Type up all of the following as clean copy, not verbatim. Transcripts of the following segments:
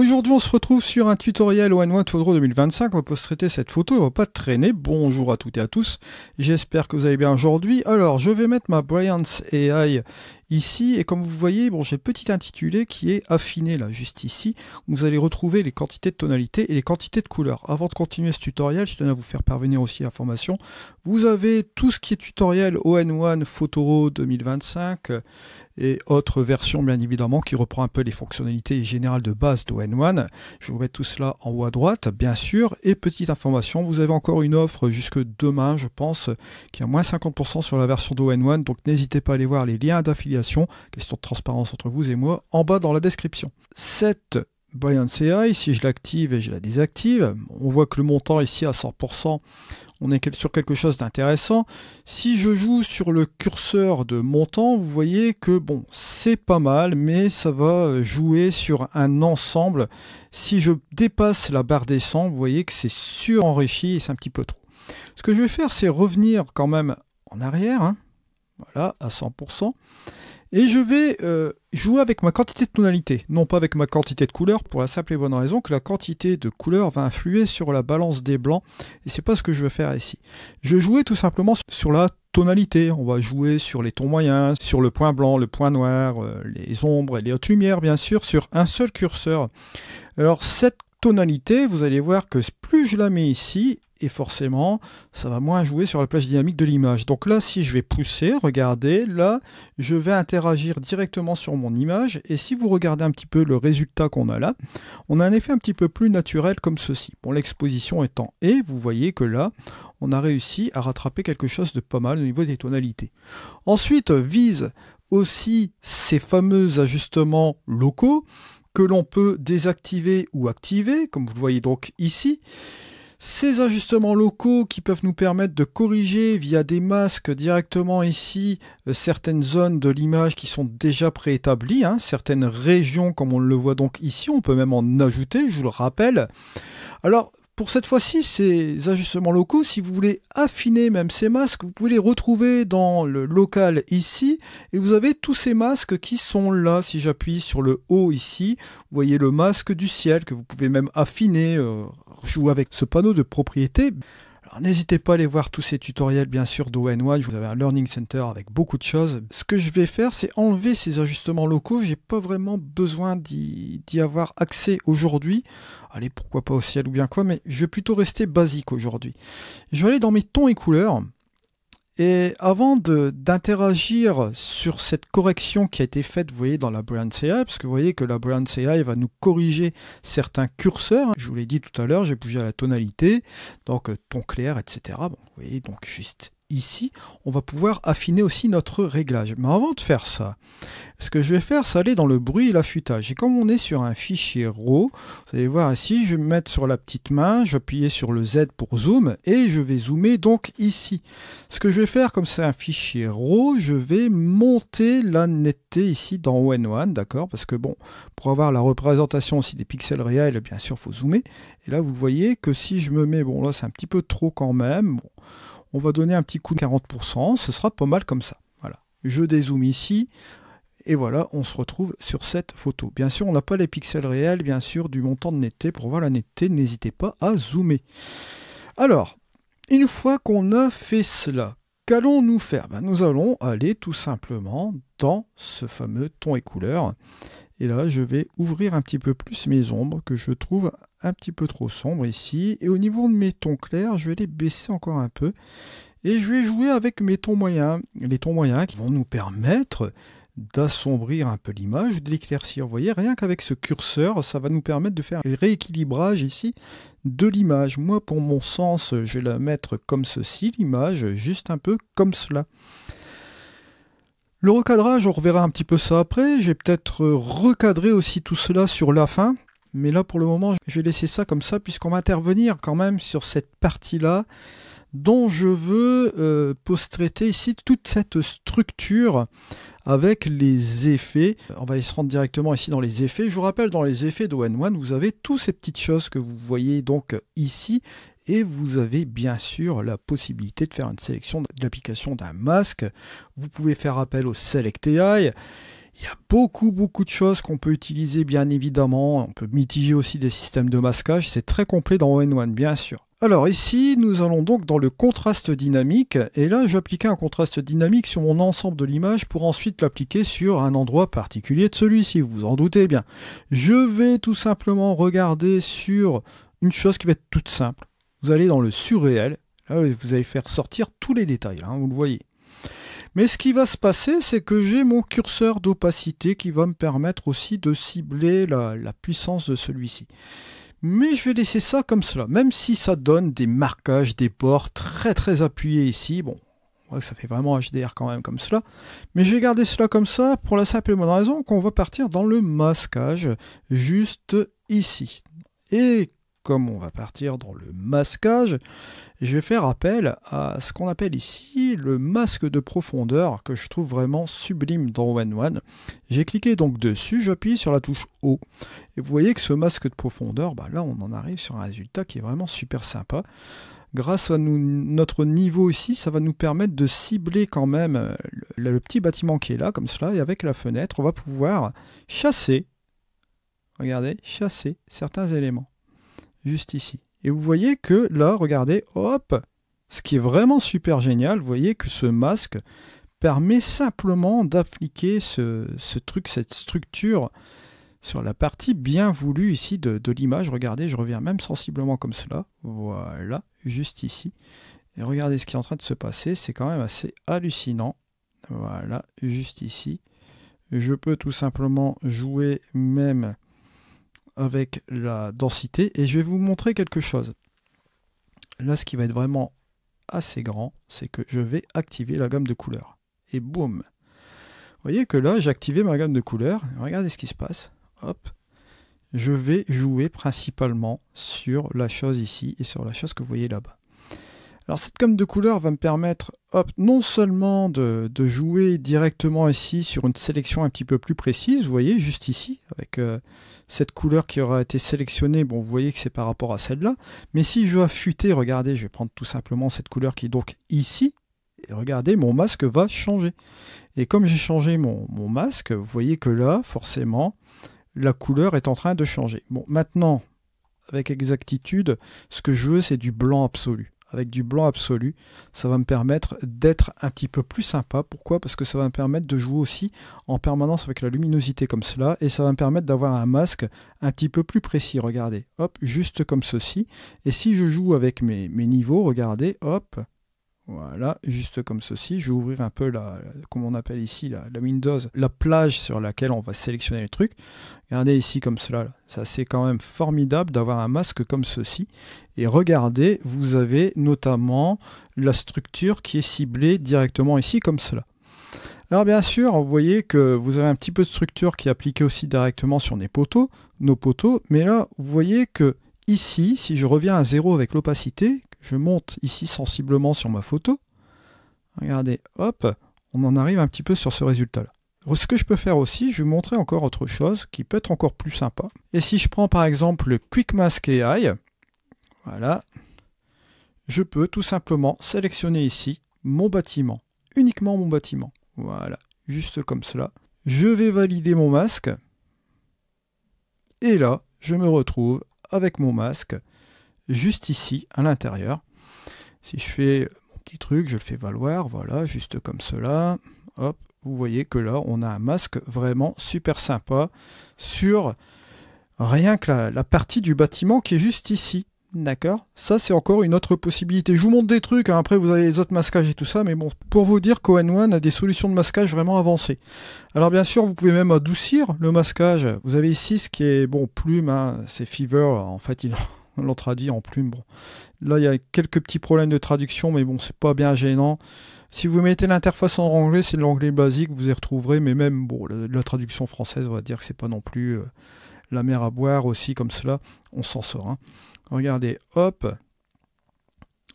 Aujourd'hui, on se retrouve sur un tutoriel ON1 Photo 2025. On va post-traiter cette photo, on va pas traîner. Bonjour à toutes et à tous. J'espère que vous allez bien aujourd'hui. Alors, je vais mettre ma Brilliance AI ici. Et comme vous voyez, bon, j'ai le petit intitulé qui est affiné là, juste ici. Vous allez retrouver les quantités de tonalité et les quantités de couleurs. Avant de continuer ce tutoriel, je tenais à vous faire parvenir aussi l'information. Vous avez tout ce qui est tutoriel ON1 Photo 2025 et autres versions bien évidemment qui reprend un peu les fonctionnalités générales de base d'ON1. Je vais vous mettre tout cela en haut à droite bien sûr. Et petite information, vous avez encore une offre jusque demain je pense qui a moins 50% sur la version d'ON1, donc n'hésitez pas à aller voir les liens d'affiliation, question de transparence entre vous et moi, en bas dans la description. Cette Brilliance AI, si je l'active et je la désactive, on voit que le montant ici à 100%, on est sur quelque chose d'intéressant. Si je joue sur le curseur de montant, vous voyez que bon, c'est pas mal, mais ça va jouer sur un ensemble. Si je dépasse la barre des 100, vous voyez que c'est surenrichi et c'est un petit peu trop. Ce que je vais faire, c'est revenir quand même en arrière, hein, voilà, à 100%. Et je vais jouer avec ma quantité de tonalité, non pas avec ma quantité de couleurs, pour la simple et bonne raison que la quantité de couleurs va influer sur la balance des blancs, et c'est pas ce que je veux faire ici. Je vais jouer tout simplement sur la tonalité, on va jouer sur les tons moyens, sur le point blanc, le point noir, les ombres et les hautes lumières bien sûr, sur un seul curseur. Alors cette tonalité, vous allez voir que plus je la mets ici, et forcément, ça va moins jouer sur la plage dynamique de l'image. Donc là, si je vais pousser, regardez, là, je vais interagir directement sur mon image, et si vous regardez un petit peu le résultat qu'on a là, on a un effet un petit peu plus naturel comme ceci. Bon, l'exposition étant et vous voyez que là, on a réussi à rattraper quelque chose de pas mal au niveau des tonalités. Ensuite, vise aussi ces fameux ajustements locaux, que l'on peut désactiver ou activer, comme vous le voyez donc ici. Ces ajustements locaux qui peuvent nous permettre de corriger via des masques directement ici certaines zones de l'image qui sont déjà préétablies, hein, certaines régions comme on le voit donc ici, on peut même en ajouter, je vous le rappelle. Alors pour cette fois-ci, ces ajustements locaux, si vous voulez affiner même ces masques, vous pouvez les retrouver dans le local ici, et vous avez tous ces masques qui sont là. Si j'appuie sur le haut ici, vous voyez le masque du ciel que vous pouvez même affiner, jouer avec ce panneau de propriété. Alors n'hésitez pas à aller voir tous ces tutoriels bien sûr d'ON1, vous avez un Learning Center avec beaucoup de choses. Ce que je vais faire, c'est enlever ces ajustements locaux, j'ai pas vraiment besoin d'y avoir accès aujourd'hui. Allez, pourquoi pas au ciel ou bien quoi, mais je vais plutôt rester basique aujourd'hui. Je vais aller dans mes tons et couleurs. Et avant d'interagir sur cette correction qui a été faite, vous voyez, dans la Brilliance AI, parce que vous voyez que la Brilliance AI va nous corriger certains curseurs. Je vous l'ai dit tout à l'heure, j'ai bougé à la tonalité, donc ton clair, etc. Bon, vous voyez, donc juste ici, on va pouvoir affiner aussi notre réglage. Mais avant de faire ça, ce que je vais faire, c'est aller dans le bruit et l'affûtage. Et comme on est sur un fichier RAW, vous allez voir ici, je vais me mettre sur la petite main, je vais appuyer sur le Z pour zoom, et je vais zoomer donc ici. Ce que je vais faire, comme c'est un fichier RAW, je vais monter la netteté ici dans ON1, d'accord? Parce que bon, pour avoir la représentation aussi des pixels réels, bien sûr, il faut zoomer. Et là, vous voyez que si je me mets, bon là, c'est un petit peu trop quand même, bon, on va donner un petit coup de 40%, ce sera pas mal comme ça. Voilà. Je dézoome ici, et voilà, on se retrouve sur cette photo. Bien sûr, on n'a pas les pixels réels, bien sûr, du montant de netteté. Pour voir la netteté, n'hésitez pas à zoomer. Alors, une fois qu'on a fait cela, qu'allons-nous faire? Nous allons aller tout simplement dans ce fameux ton et couleur. Et là, je vais ouvrir un petit peu plus mes ombres, que je trouve un petit peu trop sombres ici. Et au niveau de mes tons clairs, je vais les baisser encore un peu. Et je vais jouer avec mes tons moyens. Les tons moyens qui vont nous permettre d'assombrir un peu l'image, de l'éclaircir. Vous voyez, rien qu'avec ce curseur, ça va nous permettre de faire le rééquilibrage ici de l'image. Moi, pour mon sens, je vais la mettre comme ceci, l'image, juste un peu comme cela. Le recadrage, on reverra un petit peu ça après. Je vais peut-être recadrer aussi tout cela sur la fin. Mais là, pour le moment, je vais laisser ça comme ça, puisqu'on va intervenir quand même sur cette partie-là, dont je veux post-traiter ici toute cette structure avec les effets. On va aller se rendre directement ici dans les effets. Je vous rappelle, dans les effets d'ON1, vous avez toutes ces petites choses que vous voyez donc ici. Et vous avez bien sûr la possibilité de faire une sélection de l'application d'un masque. Vous pouvez faire appel au Select AI. Il y a beaucoup de choses qu'on peut utiliser, bien évidemment. On peut mitiger aussi des systèmes de masquage. C'est très complet dans All-in-One, bien sûr. Alors ici, nous allons donc dans le contraste dynamique. Et là, j'applique un contraste dynamique sur mon ensemble de l'image pour ensuite l'appliquer sur un endroit particulier de celui-ci. Vous vous en doutez bien. Je vais tout simplement regarder sur une chose qui va être toute simple. Vous allez dans le surréel. Là, vous allez faire sortir tous les détails, hein, vous le voyez. Mais ce qui va se passer, c'est que j'ai mon curseur d'opacité qui va me permettre aussi de cibler la puissance de celui-ci. Mais je vais laisser ça comme cela, même si ça donne des marquages, des bords très appuyés ici. Bon, on voit que ça fait vraiment HDR quand même comme cela. Mais je vais garder cela comme ça pour la simple et bonne raison qu'on va partir dans le masquage juste ici. Et comme on va partir dans le masquage, je vais faire appel à ce qu'on appelle ici le masque de profondeur que je trouve vraiment sublime dans All-in-One. J'ai cliqué donc dessus, j'appuie sur la touche O. Et vous voyez que ce masque de profondeur, là on en arrive sur un résultat qui est vraiment super sympa. Grâce à notre niveau ici, ça va nous permettre de cibler quand même le petit bâtiment qui est là, comme cela. Et avec la fenêtre, on va pouvoir chasser, regardez, chasser certains éléments. Juste ici. Et vous voyez que là, regardez, hop, ce qui est vraiment super génial, vous voyez que ce masque permet simplement d'appliquer ce truc, cette structure sur la partie bien voulue ici de l'image. Regardez, je reviens même sensiblement comme cela. Voilà, juste ici. Et regardez ce qui est en train de se passer, c'est quand même assez hallucinant. Voilà, juste ici. Je peux tout simplement jouer même avec la densité et je vais vous montrer quelque chose. Là, ce qui va être vraiment assez grand, c'est que je vais activer la gamme de couleurs. Et boum! Vous voyez que là, j'ai activé ma gamme de couleurs. Regardez ce qui se passe. Hop! Je vais jouer principalement sur la chose ici et sur la chose que vous voyez là-bas. Alors cette gamme de couleurs va me permettre non seulement de jouer directement ici sur une sélection un petit peu plus précise, vous voyez juste ici, avec cette couleur qui aura été sélectionnée, bon vous voyez que c'est par rapport à celle-là, mais si je veux affûter, regardez, je vais prendre tout simplement cette couleur qui est donc ici, et regardez, mon masque va changer. Et comme j'ai changé mon masque, vous voyez que là, forcément, la couleur est en train de changer. Bon, maintenant, avec exactitude, ce que je veux, c'est du blanc absolu. Avec du blanc absolu, ça va me permettre d'être un petit peu plus sympa. Pourquoi? Parce que ça va me permettre de jouer aussi en permanence avec la luminosité comme cela, et ça va me permettre d'avoir un masque un petit peu plus précis. Regardez, hop, juste comme ceci. Et si je joue avec mes niveaux, regardez, hop, voilà, juste comme ceci. Je vais ouvrir un peu comme on appelle ici la Windows, la plage sur laquelle on va sélectionner les trucs. Regardez ici comme cela, là. Ça c'est quand même formidable d'avoir un masque comme ceci. Et regardez, vous avez notamment la structure qui est ciblée directement ici comme cela. Alors bien sûr, vous voyez que vous avez un petit peu de structure qui est appliquée aussi directement sur nos poteaux, mais là, vous voyez que ici, si je reviens à 0 avec l'opacité, je monte ici sensiblement sur ma photo, regardez, hop, on en arrive un petit peu sur ce résultat-là. Ce que je peux faire aussi, je vais vous montrer encore autre chose qui peut être encore plus sympa. Et si je prends par exemple le Quick Mask AI, voilà, je peux tout simplement sélectionner ici mon bâtiment, uniquement mon bâtiment. Voilà, juste comme cela. Je vais valider mon masque. Et là, je me retrouve avec mon masque juste ici, à l'intérieur. Si je fais mon petit truc, je le fais valoir, voilà, juste comme cela. Hop, vous voyez que là, on a un masque vraiment super sympa sur rien que la partie du bâtiment qui est juste ici. D'accord? Ça, c'est encore une autre possibilité. Je vous montre des trucs, hein. Après vous avez les autres masquages et tout ça, mais bon, pour vous dire qu'All-in-One a des solutions de masquage vraiment avancées. Alors bien sûr, vous pouvez même adoucir le masquage. Vous avez ici ce qui est, bon, plume, hein, c'est Fever, en fait, ils l'ont traduit en plume. Bon. Là, il y a quelques petits problèmes de traduction, mais bon, c'est pas bien gênant. Si vous mettez l'interface en anglais, c'est de l'anglais basique, vous y retrouverez, mais même, bon, la traduction française, on va dire que c'est pas non plus la mer à boire aussi, comme cela, on s'en sort, hein. Regardez, hop,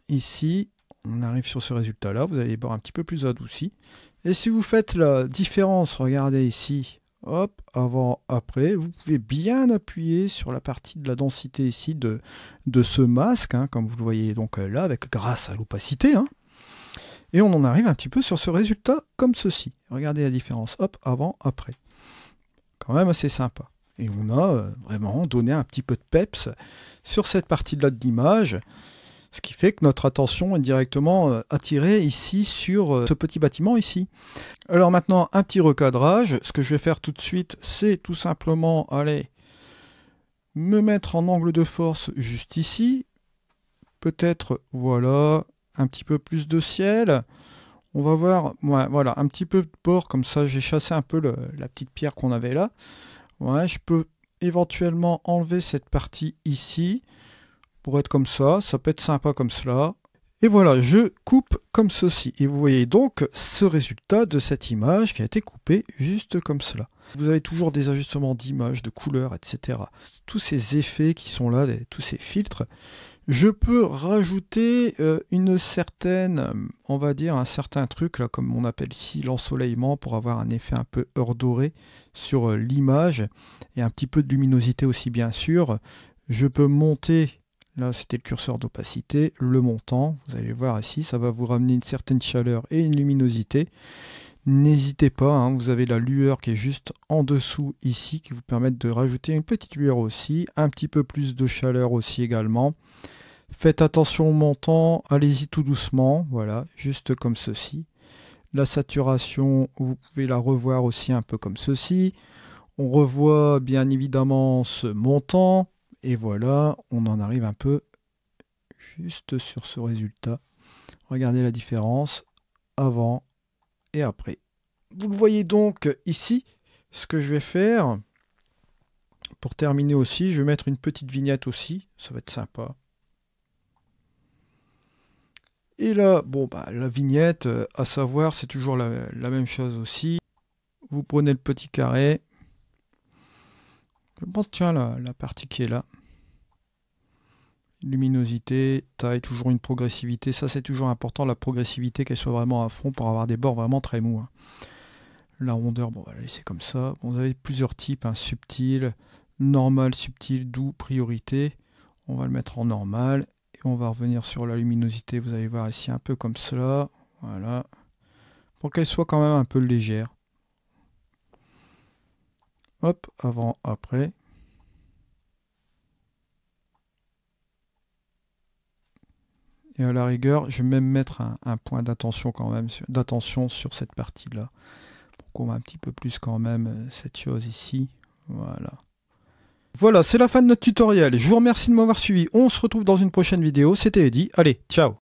ici, on arrive sur ce résultat-là, vous allez les bords un petit peu plus adoucis. Et si vous faites la différence, regardez ici, hop, avant, après, vous pouvez bien appuyer sur la partie de la densité ici de ce masque, hein, comme vous le voyez donc là, grâce à l'opacité. Hein. Et on en arrive un petit peu sur ce résultat comme ceci. Regardez la différence, hop, avant, après. quand même assez sympa. Et on a vraiment donné un petit peu de peps sur cette partie-là de l'image, ce qui fait que notre attention est directement attirée ici sur ce petit bâtiment ici. Alors maintenant, un petit recadrage. Ce que je vais faire tout de suite, c'est tout simplement aller me mettre en angle de force juste ici. Peut-être, voilà, un petit peu plus de ciel. On va voir, ouais, voilà, un petit peu de bord, comme ça j'ai chassé un peu la petite pierre qu'on avait là. Ouais, je peux éventuellement enlever cette partie ici pour être comme ça peut être sympa comme cela. Et voilà, je coupe comme ceci. Et vous voyez donc ce résultat de cette image qui a été coupée juste comme cela. Vous avez toujours des ajustements d'image, de couleurs, etc. Tous ces effets qui sont là, tous ces filtres. Je peux rajouter une certaine, on va dire, un certain truc, là, comme on appelle ici l'ensoleillement, pour avoir un effet un peu heure doré sur l'image, et un petit peu de luminosité aussi, bien sûr. Je peux monter, là c'était le curseur d'opacité, le montant, vous allez voir ici, ça va vous ramener une certaine chaleur et une luminosité. N'hésitez pas, hein, vous avez la lueur qui est juste en dessous ici, qui vous permet de rajouter une petite lueur aussi, un petit peu plus de chaleur aussi également. Faites attention au montant, allez-y tout doucement, voilà, juste comme ceci. La saturation, vous pouvez la revoir aussi un peu comme ceci. On revoit bien évidemment ce montant, et voilà, on en arrive un peu juste sur ce résultat. Regardez la différence avant et après. Vous le voyez donc ici, ce que je vais faire, pour terminer aussi, je vais mettre une petite vignette aussi, ça va être sympa. Et là, bon, bah, la vignette, à savoir, c'est toujours la même chose aussi. Vous prenez le petit carré. Bon, tiens, la partie qui est là. Luminosité, taille, toujours une progressivité. Ça, c'est toujours important, la progressivité, qu'elle soit vraiment à fond pour avoir des bords vraiment très mous. Hein. La rondeur, bon, on va la laisser comme ça. Bon, vous avez plusieurs types, hein, subtil, normal, subtil, doux, priorité. On va le mettre en normal. Et on va revenir sur la luminosité, vous allez voir ici un peu comme cela. Voilà. Pour qu'elle soit quand même un peu légère. Hop, avant, après. Et à la rigueur, je vais même mettre un point d'attention quand même, sur cette partie-là. Pour qu'on voit un petit peu plus quand même cette chose ici. Voilà. Voilà, c'est la fin de notre tutoriel. Je vous remercie de m'avoir suivi. On se retrouve dans une prochaine vidéo. C'était Eddy. Allez, ciao!